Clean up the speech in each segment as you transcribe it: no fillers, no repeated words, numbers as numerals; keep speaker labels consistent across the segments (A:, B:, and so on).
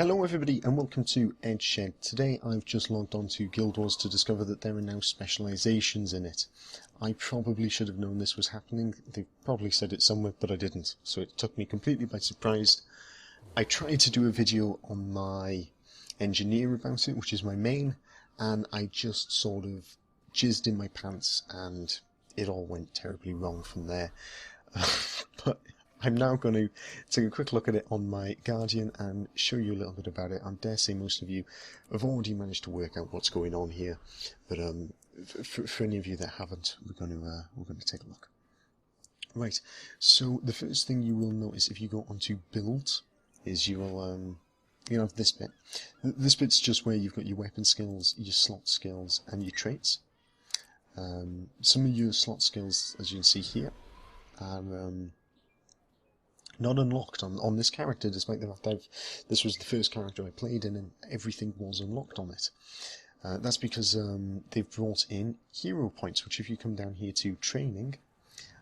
A: Hello everybody and welcome to Eddzshed. Today I've just logged on to Guild Wars to discover that there are now specializations in it. I probably should have known this was happening. They probably said it somewhere, but I didn't. So it took me completely by surprise. I tried to do a video on my engineer about it, which is my main, and I just sort of jizzed in my pants and it all went terribly wrong from there. But I'm now going to take a quick look at it on my Guardian and show you a little bit about it. I dare say most of you have already managed to work out what's going on here, but for any of you that haven't, we're going to take a look. Right. So the first thing you will notice if you go onto Build is you have this bit. This bit's just where you've got your weapon skills, your slot skills, and your traits. Some of your slot skills, as you can see here, are not unlocked on this character, despite the fact that this was the first character I played in and everything was unlocked on it. That's because they've brought in hero points, which if you come down here to training,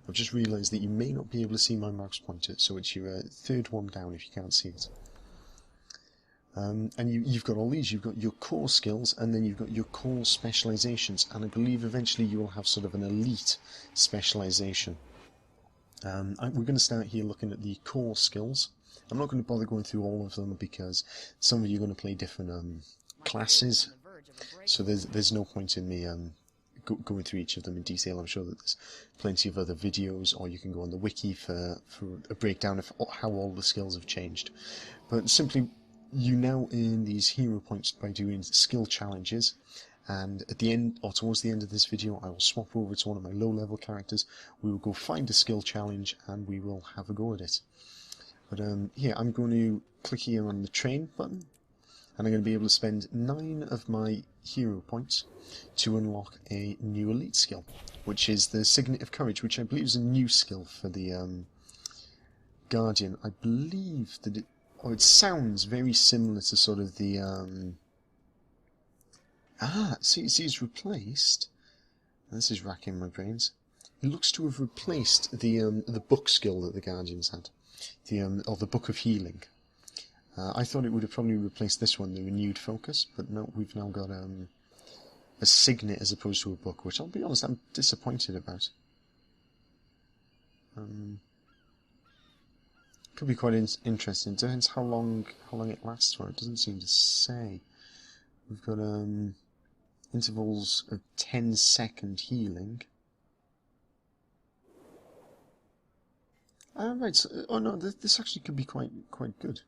A: I've just realised that you may not be able to see my mouse pointer, so it's your third one down if you can't see it. And you've got all these. You've got your core skills, and then you've got your core specializations, and I believe eventually you will have sort of an elite specialization. We're going to start here looking at the core skills. I'm not going to bother going through all of them because some of you are going to play different classes, so there's no point in me going through each of them in detail. I'm sure that there's plenty of other videos, or you can go on the wiki for a breakdown of how all the skills have changed. But simply, you now earn these hero points by doing skill challenges. And at the end, or towards the end of this video, I will swap over to one of my low-level characters. We will go find a skill challenge, and we will have a go at it. But here, I'm going to click here on the train button, and I'm going to be able to spend 9 of my hero points to unlock a new elite skill, which is the Signet of Courage, which I believe is a new skill for the Guardian. I believe that it sounds very similar to sort of the see, it's replaced. This is racking my brains. It looks to have replaced the book skill that the Guardians had, or the Book of Healing. I thought it would have probably replaced this one, the Renewed Focus, but no, we've now got a Signet as opposed to a book, which I'll be honest, I'm disappointed about. Could be quite interesting. Depends how long it lasts for. It doesn't seem to say. We've got intervals of 10-second healing. Right. So, oh no, this actually could be quite good.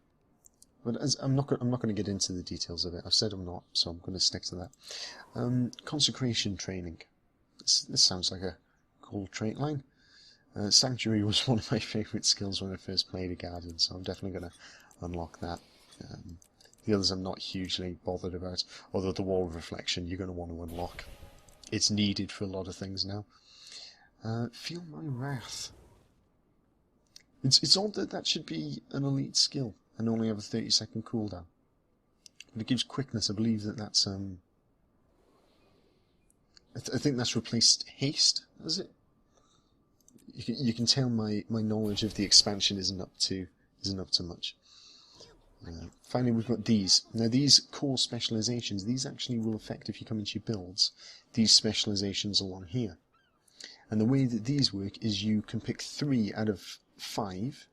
A: But I'm not going to get into the details of it. I've said I'm not, so I'm going to stick to that. Consecration training. This sounds like a cool trait line. Sanctuary was one of my favourite skills when I first played a Guardian, so I'm definitely going to unlock that. The others I'm not hugely bothered about, although the Wall of Reflection you're going to want to unlock. It's needed for a lot of things now. Feel my wrath. It's odd that should be an elite skill and only have a 30-second cooldown. But it gives quickness. I believe that's I think that's replaced haste, has it? You can tell my knowledge of the expansion isn't up to much. Finally, we've got these. Now, these core specializations, these actually will affect, if you come into your builds, these specializations along here. And the way that these work is you can pick 3 out of 5.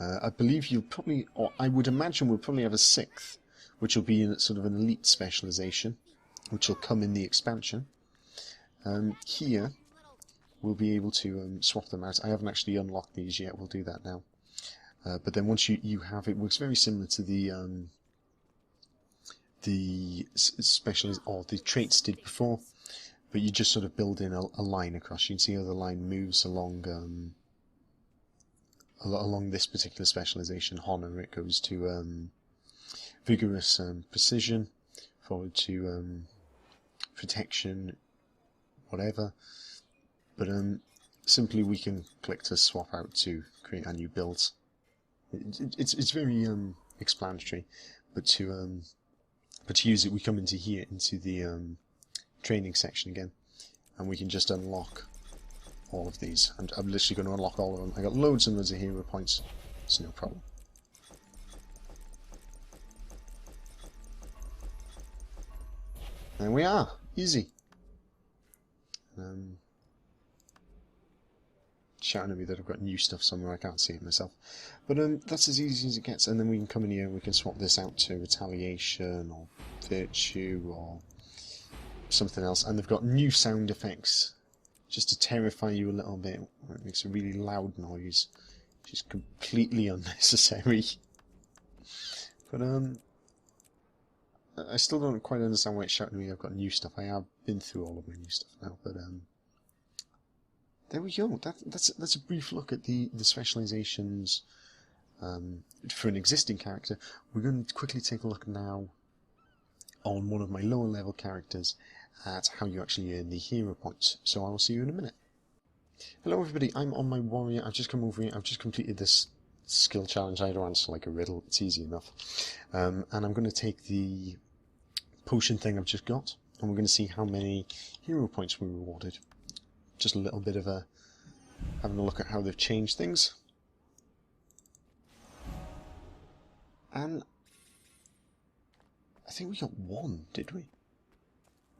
A: I believe you'll probably, or I would imagine we'll probably have a 6th, which will be in sort of an elite specialization, which will come in the expansion. Here, we'll be able to swap them out. I haven't actually unlocked these yet. We'll do that now. But then once you have it, works very similar to the special or the traits did before, but you just sort of build in a line across. You can see how the line moves along along this particular specialization. Honor, it goes to vigorous precision, followed to protection, whatever. But simply we can click to swap out to create our new builds. It's very explanatory, but to use it, we come into here, into the training section again, and we can just unlock all of these. And I'm literally going to unlock all of them. I got loads and loads of hero points. It's no problem. There we are. Easy. Shouting at me that I've got new stuff somewhere, I can't see it myself. But that's as easy as it gets, and then we can come in here and we can swap this out to Retaliation or Virtue or something else. And they've got new sound effects just to terrify you a little bit. It makes a really loud noise, which is completely unnecessary. But I still don't quite understand why it's shouting at me I've got new stuff. I have been through all of my new stuff now, but there we go. That's a brief look at the specializations for an existing character. We're going to quickly take a look now on one of my lower level characters at how you actually earn the hero points. So I will see you in a minute. Hello everybody, I'm on my warrior. I've just come over here. I've just completed this skill challenge. I had to answer like a riddle. It's easy enough. And I'm going to take the potion thing I've just got, and we're going to see how many hero points we rewarded. Just a little bit of having a look at how they've changed things. And I think we got 1, did we?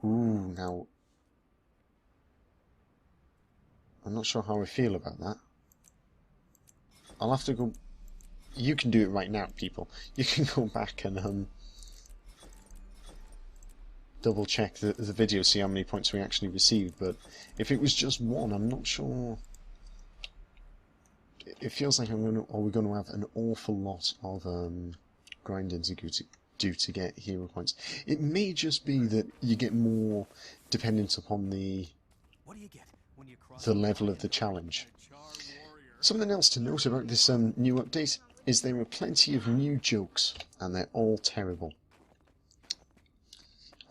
A: Ooh, now I'm not sure how I feel about that. I'll have to go. You can do it right now, people. You can go back and double check the video, see how many points we actually received, but if it was just 1, I'm not sure. It feels like we're going to have an awful lot of grinding to do to get hero points. It may just be that you get more dependent upon the level of the challenge. Something else to note about this new update is there are plenty of new jokes, and they're all terrible.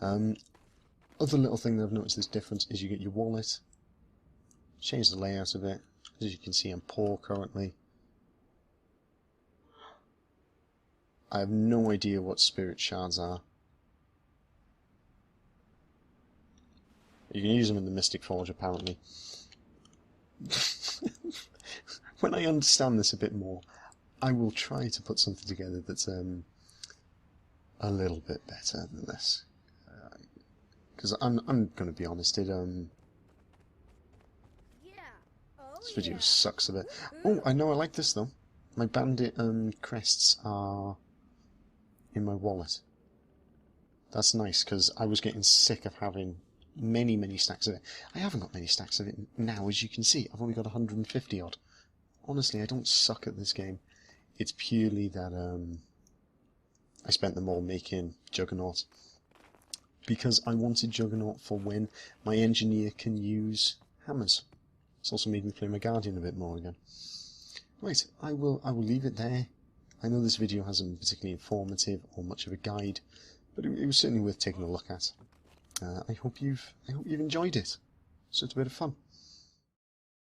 A: Other little thing that I've noticed is different is you get your wallet. Change the layout of it. As you can see, I'm poor currently. I have no idea what spirit shards are. You can use them in the Mystic Forge, apparently. When I understand this a bit more, I will try to put something together that's a little bit better than this. Because I'm going to be honest, this video sucks a bit. Oh, I know I like this though. My bandit crests are in my wallet. That's nice, because I was getting sick of having many stacks of it. I haven't got many stacks of it now, as you can see. I've only got 150 odd. Honestly, I don't suck at this game. It's purely that I spent them all making Juggernaut. Because I wanted Juggernaut for when my engineer can use hammers. It's also made me play my Guardian a bit more again. Right, I will leave it there. I know this video hasn't been particularly informative or much of a guide, but it was certainly worth taking a look at. I hope you've enjoyed it. So it's a bit of fun.